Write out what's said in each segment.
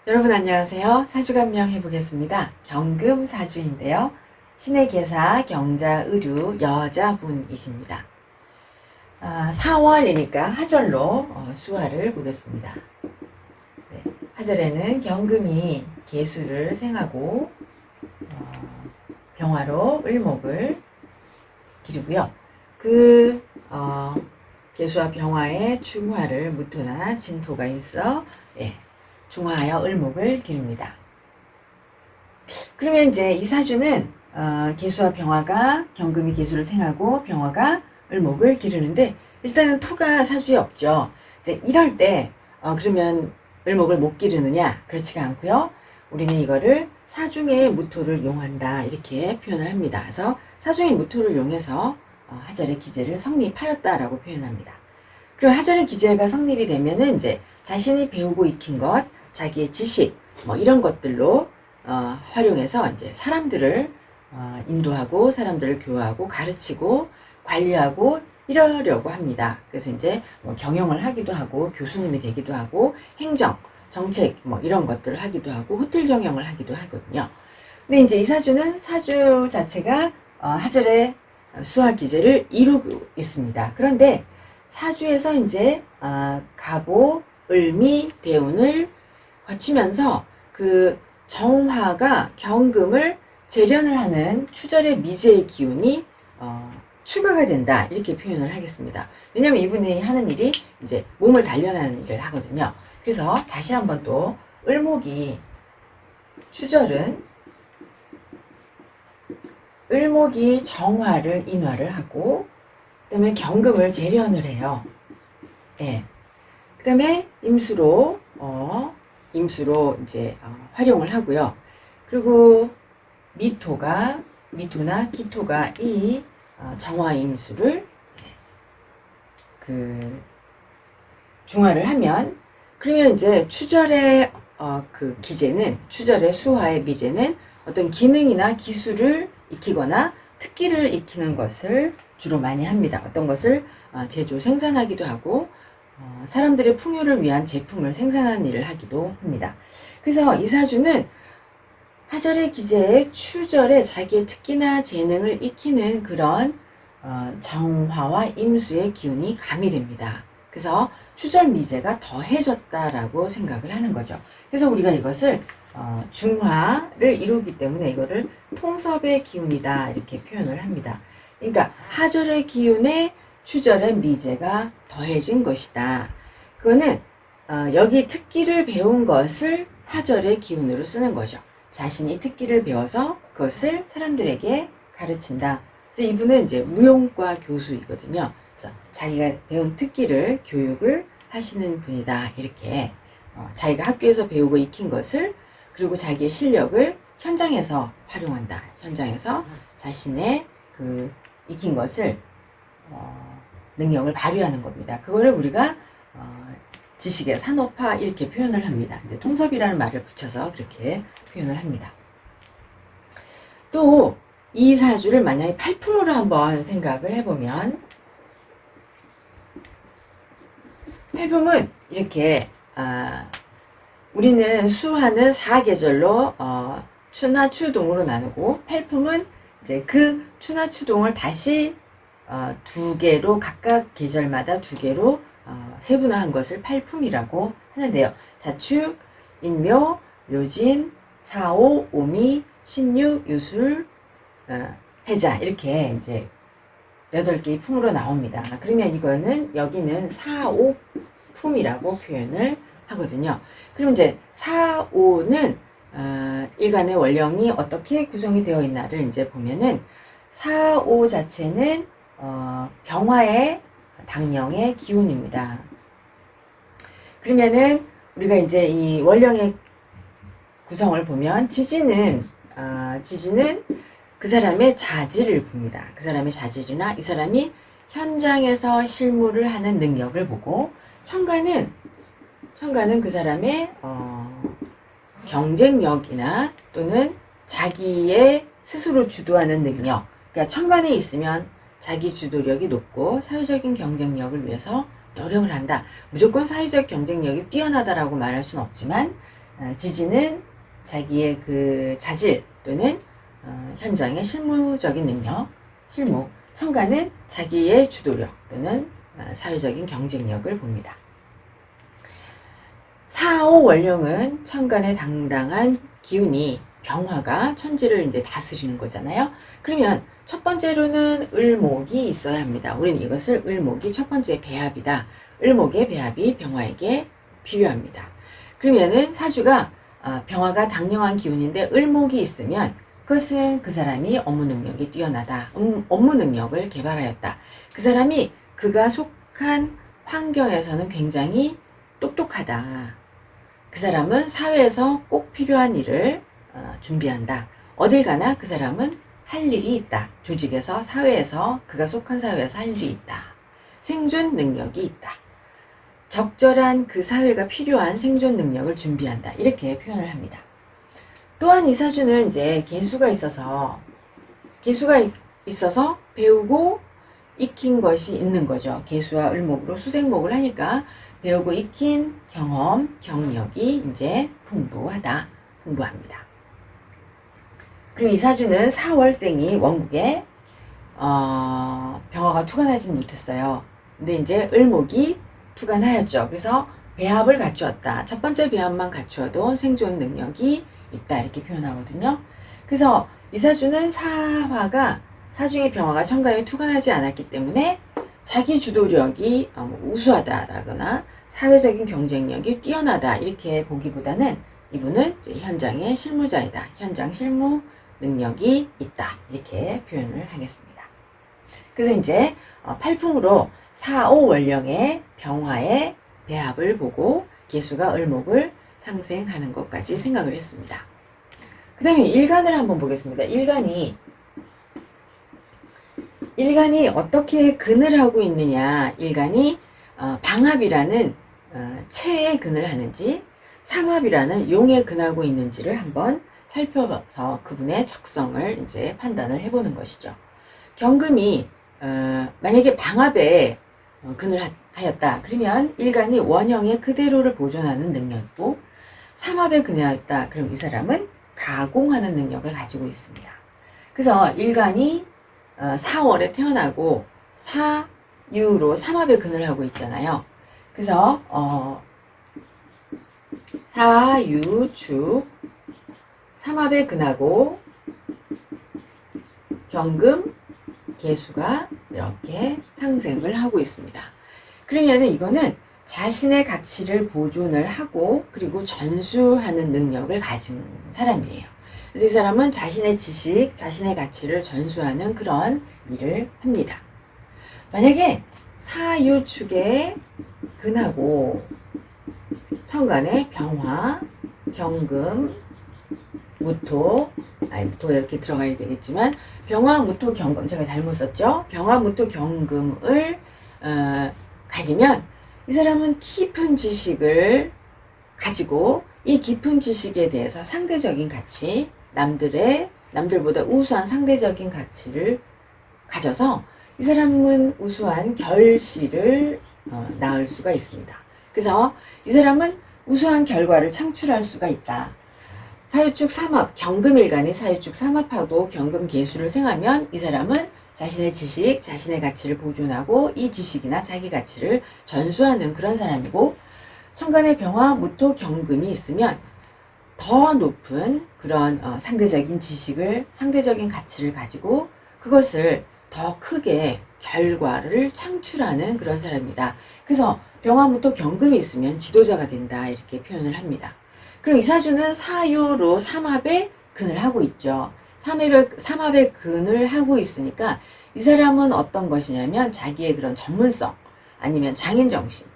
여러분 안녕하세요. 사주감명 해보겠습니다. 경금사주인데요. 신의계사 경자의류 여자분이십니다. 4월이니까 하절로 수화를 보겠습니다. 네, 하절에는 경금이 계수를 생하고 병화로 을목을 기르고요. 계수와 병화에 중화를 무토나 진토가 있어 중화하여 을목을 기릅니다. 그러면 이제 이 사주는 계수와 병화가 경금이 계수를 생하고 병화가 을목을 기르는데 일단은 토가 사주에 없죠. 이제 이럴 때 그러면 을목을 못 기르느냐? 그렇지가 않고요. 우리는 이거를 사중의 무토를 용한다 이렇게 표현을 합니다. 그래서 사중의 무토를 용해서 하절의 기재를 성립하였다라고 표현합니다. 그리고 하절의 기재가 성립이 되면은 이제 자신이 배우고 익힌 것, 자기의 지식, 이런 것들로 활용해서 이제 사람들을 인도하고 사람들을 교화하고 가르치고 관리하고 이러려고 합니다. 그래서 이제 경영을 하기도 하고 교수님이 되기도 하고 행정, 정책 이런 것들을 하기도 하고 호텔 경영을 하기도 하거든요. 근데 이제 이 사주는 사주 자체가 하절의 수화 기제를 이루고 있습니다. 그런데 사주에서 이제 갑오, 을미, 대운을 거치면서 그 정화가 경금을 재련을 하는 추절의 미제의 기운이 추가가 된다 이렇게 표현을 하겠습니다. 왜냐하면 이분이 하는 일이 이제 몸을 단련하는 일을 하거든요. 그래서 다시 한번 또 을목이 추절은 을목이 정화를 인화를 하고 그 다음에 경금을 재련을 해요. 예. 그 다음에 임수로 이제 활용을 하고요. 그리고 미토나 기토가 이 정화 임수를 중화를 하면 그러면 이제 추절의 기제는 추절의 수화의 미제는 어떤 기능이나 기술을 익히거나 특기를 익히는 것을 주로 많이 합니다. 어떤 것을 제조 생산하기도 하고 사람들의 풍요를 위한 제품을 생산하는 일을 하기도 합니다. 그래서 이 사주는 하절의 기제에 추절에 자기의 특기나 재능을 익히는 그런 정화와 임수의 기운이 가미됩니다. 그래서 추절 미제가 더해졌다라고 생각을 하는 거죠. 그래서 우리가 이것을 중화를 이루기 때문에 이거를 통섭의 기운이다 이렇게 표현을 합니다. 그러니까 하절의 기운에 추절의 미제가 더해진 것이다. 그거는 여기 특기를 배운 것을 하절의 기운으로 쓰는 거죠. 자신이 특기를 배워서 그것을 사람들에게 가르친다. 그래서 이분은 이제 무용과 교수이거든요. 그래서 자기가 배운 특기를 교육을 하시는 분이다. 이렇게 자기가 학교에서 배우고 익힌 것을 그리고 자기의 실력을 현장에서 활용한다. 현장에서 자신의 그 익힌 것을 능력을 발휘하는 겁니다. 그거를 우리가 지식의 산업화 이렇게 표현을 합니다. 이제 통섭이라는 말을 붙여서 그렇게 표현을 합니다. 또 이 사주를 만약에 팔품으로 한번 생각을 해보면 팔품은 이렇게 우리는 수화는 4계절로 추나 추동으로 나누고 팔품은 이제 그 추나 추동을 다시 두 개로 각각 계절마다 두 개로 세분화한 것을 팔품이라고 하는데요. 자축, 인묘, 묘진, 사오, 오미, 신유, 유술, 해자 이렇게 이제 8개의 품으로 나옵니다. 그러면 이거는 여기는 사오품이라고 표현을 하거든요. 그럼 이제 사오는 일간의 원령이 어떻게 구성이 되어 있나를 이제 보면은 사오 자체는 병화의 당령의 기운입니다. 그러면은 우리가 이제 이 원령의 구성을 보면 지지는 그 사람의 자질을 봅니다. 그 사람의 자질이나 이 사람이 현장에서 실무를 하는 능력을 보고 천간은 그 사람의 경쟁력이나 또는 자기의 스스로 주도하는 능력. 그러니까 천간에 있으면 자기 주도력이 높고 사회적인 경쟁력을 위해서 노력을 한다. 무조건 사회적 경쟁력이 뛰어나다라고 말할 수는 없지만 지지는 자기의 그 자질 또는 현장의 실무적인 능력, 실무. 천간은 자기의 주도력 또는 사회적인 경쟁력을 봅니다. 4, 5 원룡은 천간의 당당한 기운이 병화가 천지를 이제 다스리는 거잖아요. 그러면 첫 번째로는 을목이 있어야 합니다. 우리는 이것을 을목이 첫 번째 배합이다. 을목의 배합이 병화에게 필요합니다. 그러면은 사주가 병화가 당령한 기운인데 을목이 있으면 그것은 그 사람이 업무 능력이 뛰어나다. 업무 능력을 개발하였다. 그 사람이 그가 속한 환경에서는 굉장히 똑똑하다. 그 사람은 사회에서 꼭 필요한 일을 준비한다. 어딜 가나 그 사람은 할 일이 있다. 조직에서, 사회에서, 그가 속한 사회에서 할 일이 있다. 생존 능력이 있다. 적절한 그 사회가 필요한 생존 능력을 준비한다. 이렇게 표현을 합니다. 또한 이 사주는 이제 개수가 있어서 배우고 익힌 것이 있는 거죠. 개수와 을목으로 수생목을 하니까 배우고 익힌 경험, 경력이 이제 풍부합니다. 그리고 이 사주는 4월생이 원국에 병화가 투간하지는 못했어요. 근데 이제 을목이 투간하였죠. 그래서 배합을 갖추었다. 첫 번째 배합만 갖추어도 생존 능력이 있다. 이렇게 표현하거든요. 그래서 이 사주는 사중의 병화가 천간에 투간하지 않았기 때문에 자기 주도력이 우수하다라거나 사회적인 경쟁력이 뛰어나다 이렇게 보기보다는 이분은 현장의 실무자이다. 현장 실무 능력이 있다. 이렇게 표현을 하겠습니다. 그래서 이제 팔풍으로 4, 5 원령의 병화의 배합을 보고 개수가 을목을 상생하는 것까지 생각을 했습니다. 그 다음에 일간을 한번 보겠습니다. 일간이 어떻게 근을 하고 있느냐. 일간이 방합이라는 채의 근을 하는지 삼합이라는 용의 근하고 있는지를 한번 살펴봐서 그분의 적성을 이제 판단을 해보는 것이죠. 경금이 만약에 방합에 근을 하였다. 그러면 일간이 원형의 그대로를 보존하는 능력이고 삼합에 근하였다. 그럼 이 사람은 가공하는 능력을 가지고 있습니다. 그래서 일간이 4월에 태어나고 사유로 삼합에 근을 하고 있잖아요. 그래서 사유축 삼합에 근하고 경금 개수가 이렇게 상생을 하고 있습니다. 그러면 이거는 자신의 가치를 보존을 하고 그리고 전수하는 능력을 가진 사람이에요. 그래서 이 사람은 자신의 지식, 자신의 가치를 전수하는 그런 일을 합니다. 만약에 사유축에 근하고 천간에 병화, 경금, 무토 이렇게 들어가야 되겠지만 병화, 무토, 경금 제가 잘못 썼죠. 병화, 무토, 경금을 가지면 이 사람은 깊은 지식을 가지고 이 깊은 지식에 대해서 상대적인 가치, 남들보다 우수한 상대적인 가치를 가져서 이 사람은 우수한 결실을 낳을 수가 있습니다. 그래서 이 사람은 우수한 결과를 창출할 수가 있다. 사유축 삼합, 경금일간이 사유축 삼합하고 경금 개수를 생하면 이 사람은 자신의 지식, 자신의 가치를 보존하고 이 지식이나 자기 가치를 전수하는 그런 사람이고 천간에 병화, 무토, 경금이 있으면 더 높은 그런 상대적인 지식을, 상대적인 가치를 가지고 그것을 더 크게 결과를 창출하는 그런 사람입니다. 그래서 병화, 무토, 경금이 있으면 지도자가 된다 이렇게 표현을 합니다. 그럼 이 사주는 사유로 삼합에 근을 하고 있죠. 삼합에 근을 하고 있으니까 이 사람은 어떤 것이냐면 자기의 그런 전문성 아니면 장인정신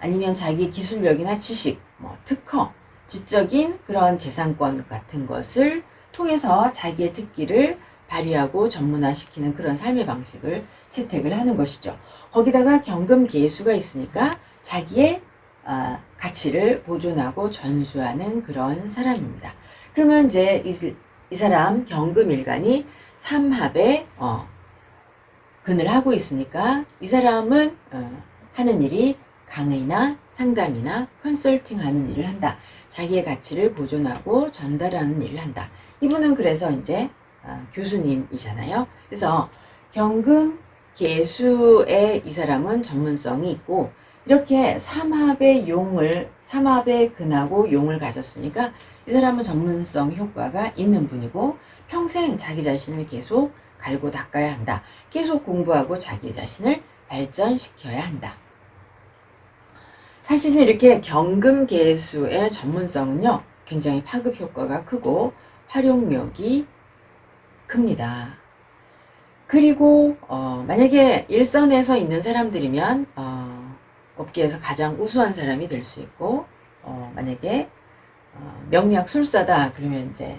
아니면 자기 기술력이나 지식, 특허, 지적인 그런 재산권 같은 것을 통해서 자기의 특기를 발휘하고 전문화시키는 그런 삶의 방식을 채택을 하는 것이죠. 거기다가 경금 개수가 있으니까 자기의 가치를 보존하고 전수하는 그런 사람입니다. 그러면 이제 이 사람 경금일간이 삼합에 근을 하고 있으니까 이 사람은 하는 일이 강의나 상담이나 컨설팅하는 일을 한다. 자기의 가치를 보존하고 전달하는 일을 한다. 이분은 그래서 이제 교수님이잖아요. 그래서 경금 계수의 이 사람은 전문성이 있고 이렇게 삼합의 근하고 용을 가졌으니까 이 사람은 전문성 효과가 있는 분이고 평생 자기 자신을 계속 갈고 닦아야 한다. 계속 공부하고 자기 자신을 발전시켜야 한다. 사실은 이렇게 경금계수의 전문성은요, 굉장히 파급 효과가 크고 활용력이 큽니다. 그리고 만약에 일선에서 있는 사람들이면 업계에서 가장 우수한 사람이 될 수 있고 만약에 명리학술사다 그러면 이제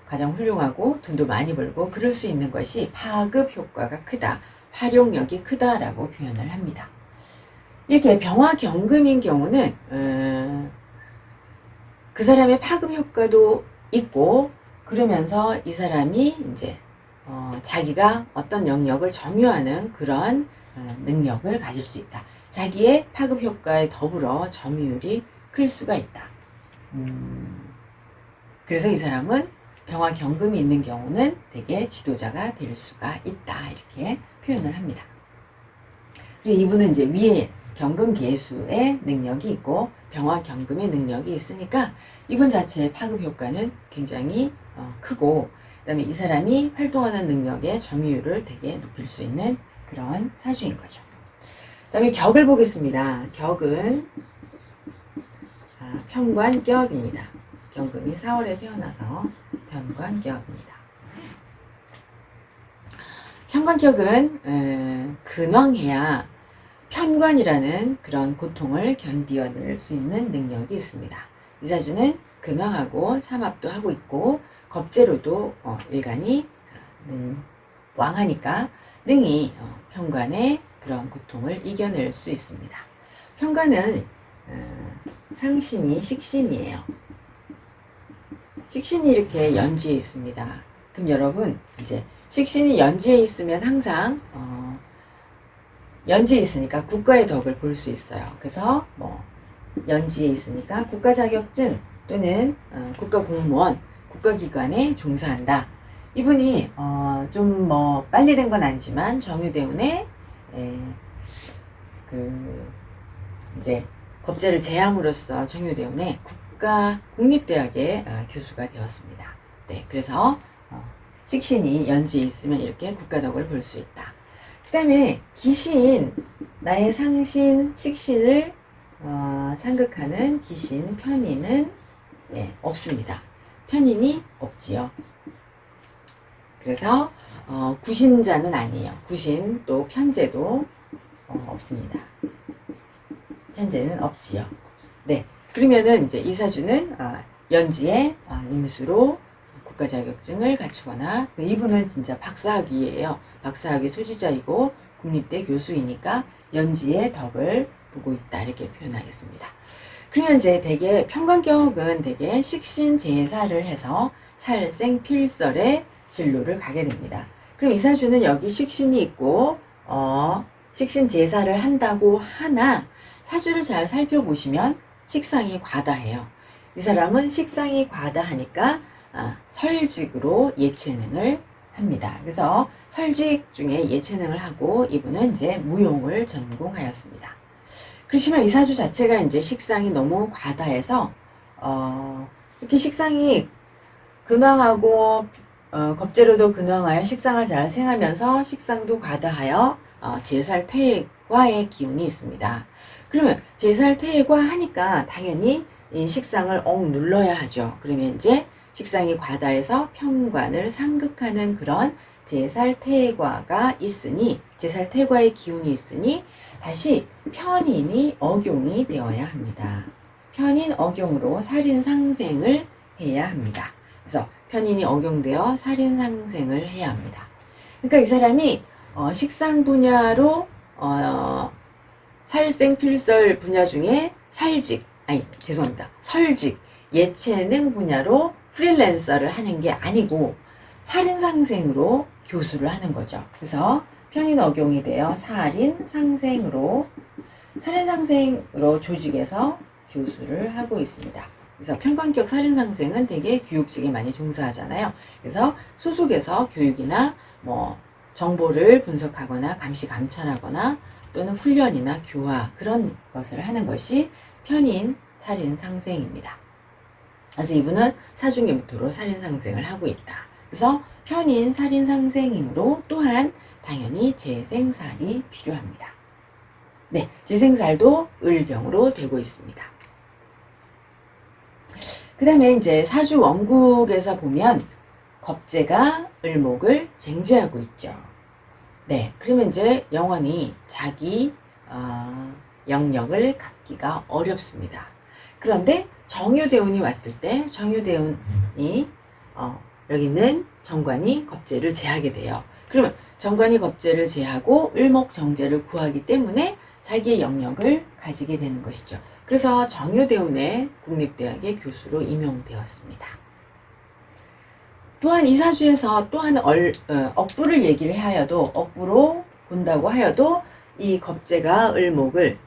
가장 훌륭하고 돈도 많이 벌고 그럴 수 있는 것이 파급 효과가 크다, 활용력이 크다라고 표현을 합니다. 이렇게 병화경금인 경우는 그 사람의 파급 효과도 있고 그러면서 이 사람이 이제 자기가 어떤 영역을 점유하는 그런 능력을 가질 수 있다. 자기의 파급 효과에 더불어 점유율이 클 수가 있다. 그래서 이 사람은 병화경금이 있는 경우는 되게 지도자가 될 수가 있다. 이렇게 표현을 합니다. 그리고 이분은 이제 위에 경금계수의 능력이 있고 병화경금의 능력이 있으니까 이분 자체의 파급 효과는 굉장히 크고 그 다음에 이 사람이 활동하는 능력의 점유율을 되게 높일 수 있는 그런 사주인 거죠. 그 다음에 격을 보겠습니다. 격은 편관격입니다. 경금이 4월에 태어나서 편관격입니다. 편관격은 근황해야 편관이라는 그런 고통을 견디어낼 수 있는 능력이 있습니다. 이 사주는 근황하고 삼합도 하고 있고 겁재로도 일간이 왕하니까 능히 편관의 그런 고통을 이겨낼 수 있습니다. 편관은 상신이 식신이에요. 식신이 이렇게 연지에 있습니다. 그럼 여러분 이제 식신이 연지에 있으면 항상 연지에 있으니까 국가의 덕을 볼 수 있어요. 그래서 뭐 연지에 있으니까 국가 자격증 또는 국가 공무원, 국가기관에 종사한다. 이분이 좀 뭐 빨리 된 건 아니지만 정유대운에 이제 겁재를 제함으로써 정유대운에 국립대학의 교수가 되었습니다. 네, 그래서 식신이 연지에 있으면 이렇게 국가덕을 볼 수 있다. 그 다음에 기신, 나의 상신, 식신을 상극하는 기신, 편인은 없습니다. 편인이 없지요. 그래서 구신자는 아니에요. 구신 또 편제도 없습니다. 편제는 없지요. 네, 그러면은 이제 이 사주는 연지에 임수로 국가 자격증을 갖추거나 이분은 진짜 박사학위예요. 박사학위 소지자이고 국립대 교수이니까 연지의 덕을 보고 있다 이렇게 표현하겠습니다. 그러면 이제 되게 편관격은 되게 식신제사를 해서 살생필설의 진로를 가게 됩니다. 그럼 이 사주는 여기 식신이 있고 식신제사를 한다고 하나 사주를 잘 살펴보시면 식상이 과다해요. 이 사람은 식상이 과다하니까 설직으로 예체능을 합니다. 그래서 설직 중에 예체능을 하고 이분은 이제 무용을 전공하였습니다. 그렇지만 이 사주 자체가 이제 식상이 너무 과다해서 이렇게 식상이 근황하고 겁재로도 근황하여 식상을 잘 생하면서 식상도 과다하여 제살퇴과의 기운이 있습니다. 그러면 제살퇴과 하니까 당연히 이 식상을 눌러야 하죠. 그러면 이제 식상이 과다해서 편관을 상극하는 그런 제살퇴과가 있으니 제살퇴과의 기운이 있으니 다시 편인이 억용이 되어야 합니다. 편인 억용으로 살인상생을 해야 합니다. 그래서 편인이 억용되어 살인상생을 해야 합니다. 그러니까 이 사람이 식상 분야로 살생필설 분야 중에 설직, 예체능 분야로 프리랜서를 하는 게 아니고 살인상생으로 교수를 하는 거죠. 그래서 편인 억용이 되어 살인상생으로 살인상생으로 조직에서 교수를 하고 있습니다. 그래서 평관격 살인상생은 되게 교육직에 많이 종사하잖아요. 그래서 소속에서 교육이나 뭐 정보를 분석하거나 감시 감찰하거나 또는 훈련이나 교화 그런 것을 하는 것이 편인 살인상생입니다. 그래서 이분은 사중의 무토로 살인상생을 하고 있다. 그래서 편인 살인상생이므로 또한 당연히 재생살이 필요합니다. 네, 재생살도 을병으로 되고 있습니다. 그 다음에 이제 사주 원국에서 보면 겁재가 을목을 쟁제하고 있죠. 네, 그러면 이제 영원히 자기 영역을 갖기가 어렵습니다. 그런데 정유대운이 왔을 때 정유대운이 여기 있는 정관이 겁재를 제하게 돼요. 그러면 정관이 겁재를 제하고 을목 정제를 구하기 때문에 자기의 영역을 가지게 되는 것이죠. 그래서 정유대운의 국립대학의 교수로 임용되었습니다. 또한 이 사주에서 또한 억부를 얘기를 하여도 억부로 본다고 하여도 이 겁재가 을목을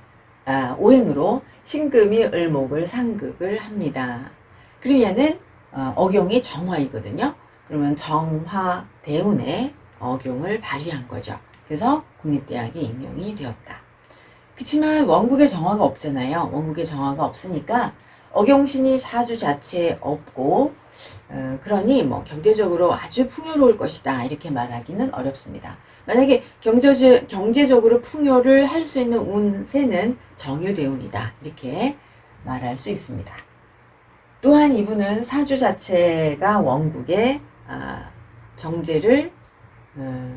오행으로 신금이 을목을 상극을 합니다. 그러면은 억용이 정화이거든요. 그러면 정화 대운의 억용을 발휘한 거죠. 그래서 국립대학에 임용이 되었다. 그렇지만 원국에 정화가 없잖아요. 원국에 정화가 없으니까 억용신이 사주 자체에 없고 그러니 뭐 경제적으로 아주 풍요로울 것이다 이렇게 말하기는 어렵습니다. 만약에 경제적으로 풍요를 할 수 있는 운세는 정유대운이다 이렇게 말할 수 있습니다. 또한 이분은 사주 자체가 원국에 정제를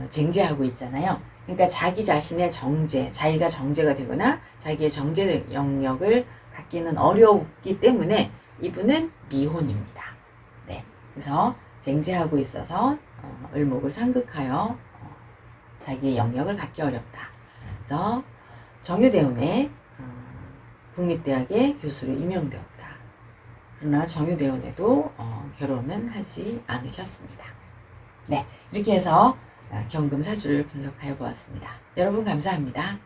쟁제하고 있잖아요. 그러니까 자기 자신의 정제, 자기가 정제가 되거나 자기의 정제 영역을 갖기는 어렵기 때문에 이분은 미혼입니다. 네, 그래서 쟁제하고 있어서 을목을 상극하여 자기의 영역을 갖기 어렵다. 그래서 정유대운의 국립대학의 교수로 임용되었다. 그러나 정유대운에도 결혼은 하지 않으셨습니다. 네, 이렇게 해서 경금사주를 분석하여 보았습니다. 여러분 감사합니다.